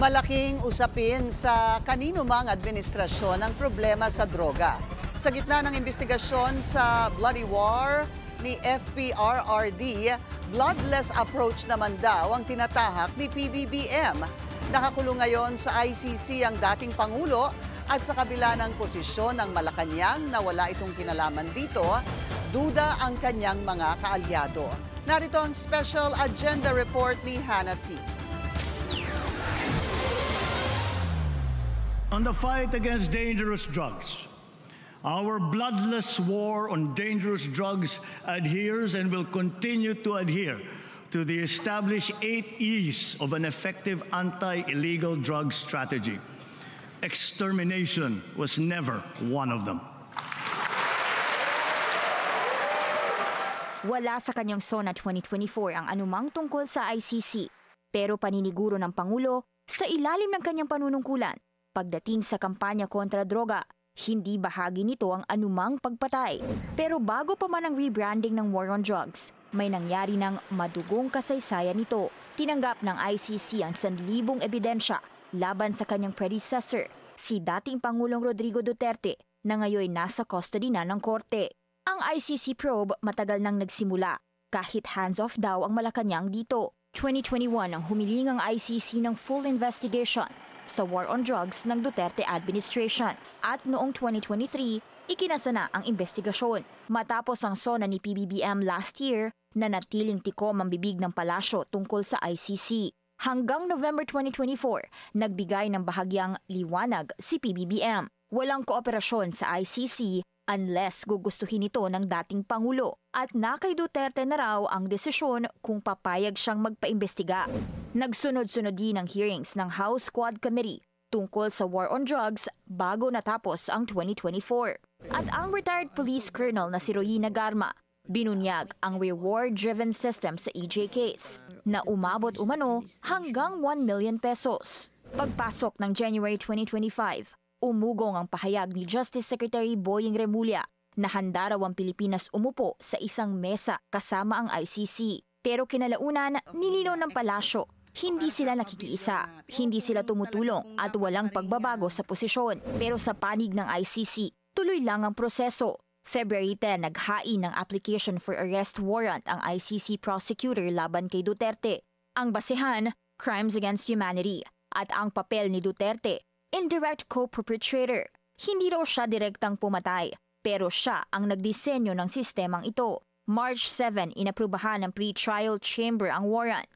Malaking usapin sa kanino mang administrasyon ang problema sa droga. Sa gitna ng investigasyon sa bloody war ni FPRRD, bloodless approach naman daw ang tinatahak ni PBBM. Nakakulong ngayon sa ICC ang dating Pangulo at sa kabila ng posisyon ng Malacanang na wala itong kinalaman dito, duda ang kanyang mga kaalyado. Narito ang special agenda report ni Hannah T. On the fight against dangerous drugs, our bloodless war on dangerous drugs adheres and will continue to adhere to the established 8 E's of an effective anti-illegal drug strategy. Extermination was never one of them. Wala sa kanyang SONA 2024 ang anumang tungkol sa ICC, pero paniniguro ng Pangulo sa ilalim ng kanyang panunungkulan. Pagdating sa kampanya kontra droga, hindi bahagi nito ang anumang pagpatay. Pero bago pa man ang rebranding ng War on Drugs, may nangyari ng madugong kasaysayan nito. Tinanggap ng ICC ang 1,000 ebidensya laban sa kanyang predecessor, si dating Pangulong Rodrigo Duterte, na ngayon nasa custody na ng korte. Ang ICC probe matagal nang nagsimula, kahit hands-off daw ang Malacanang dito. 2021 ang humiling ang ICC ng full investigation sa war on drugs ng Duterte administration. At noong 2023, ikinasa na ang investigasyon. Matapos ang SONA ni PBBM last year na natiling tikom ang bibig ng palasyo tungkol sa ICC. Hanggang November 2024, nagbigay ng bahagyang liwanag si PBBM. Walang kooperasyon sa ICC unless gugustuhin ito ng dating Pangulo. At na kay Duterte na raw ang desisyon kung papayag siyang magpaimbestiga. Nagsunod-sunod din ang hearings ng House Quad Committee tungkol sa war on drugs bago natapos ang 2024. At ang retired police colonel na si Royina Garma, binunyag ang reward-driven system sa EJ case na umabot umano hanggang 1 million pesos. Pagpasok ng January 2025, umugong ang pahayag ni Justice Secretary Boying Remulla na handa raw ang Pilipinas umupo sa isang mesa kasama ang ICC. Pero kinalaunan, nilinaw ng palasyo, hindi sila nakikiisa, hindi sila tumutulong at walang pagbabago sa posisyon. Pero sa panig ng ICC, tuloy lang ang proseso. February 10, naghain ng application for arrest warrant ang ICC prosecutor laban kay Duterte. Ang basehan, crimes against humanity, at ang papel ni Duterte, indirect co-perpetrator. Hindi raw siya direktang pumatay, pero siya ang nagdisenyo ng sistemang ito. March 7, inaprubahan ng pre-trial chamber ang warrant.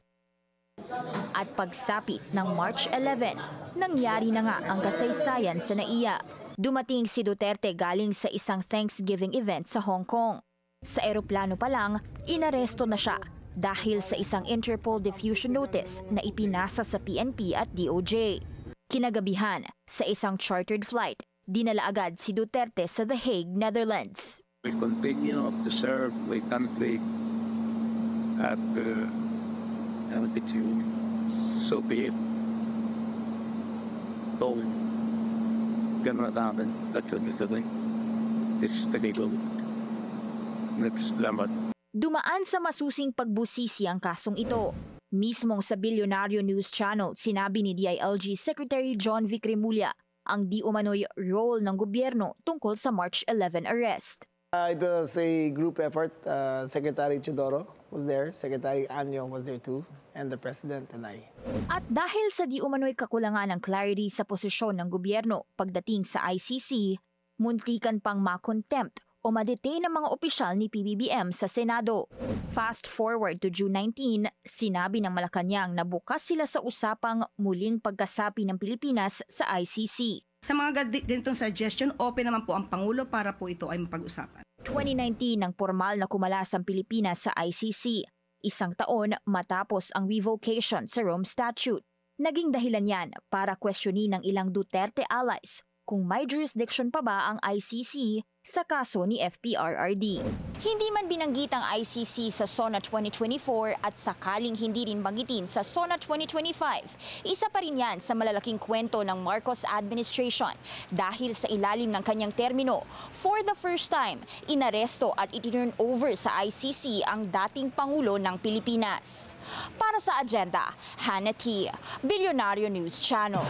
At pagsapit ng March 11, nangyari na nga ang kasaysayan sa NAIA. Dumating si Duterte galing sa isang Thanksgiving event sa Hong Kong. Sa eroplano pa lang, inaresto na siya dahil sa isang Interpol diffusion notice na ipinasa sa PNP at DOJ. Kinagabihan, sa isang chartered flight, dinala agad si Duterte sa The Hague, Netherlands. We continue to serve my country at altitude, so be it. So, ganun natin, actually, is the legal. Salamat. Dumaan sa masusing pagbusisi ang kasong ito. Mismong sa Bilyonaryo News Channel, sinabi ni DILG Secretary John Vic Remulla ang di umano'y role ng gobyerno tungkol sa March 11 arrest. It was a group effort. Secretary Chidoro was there, Secretary Anyo was there too, and the President and I. At dahil sa di umano'y kakulangan ng clarity sa posisyon ng gobyerno pagdating sa ICC, muntikan pang ma-contempt o ma-detain ng mga opisyal ni PBBM sa Senado. Fast forward to June 19, sinabi ng Malacanang na bukas sila sa usapang muling pagkasapi ng Pilipinas sa ICC. Sa mga ganitong suggestion, open naman po ang Pangulo para po ito ay mapag-usapan. 2019 nang formal na kumalas ang Pilipinas sa ICC, isang taon matapos ang revocation sa Rome Statute. Naging dahilan yan para questionin ng ilang Duterte allies kung may jurisdiction pa ba ang ICC sa kaso ni FPRRD. Hindi man binanggit ang ICC sa SONA 2024 at sakaling hindi rin banggitin sa SONA 2025, isa pa rin yan sa malalaking kwento ng Marcos administration dahil sa ilalim ng kanyang termino, for the first time, inaresto at itinurn over sa ICC ang dating Pangulo ng Pilipinas. Para sa Agenda, Hannah T, Bilyonaryo News Channel.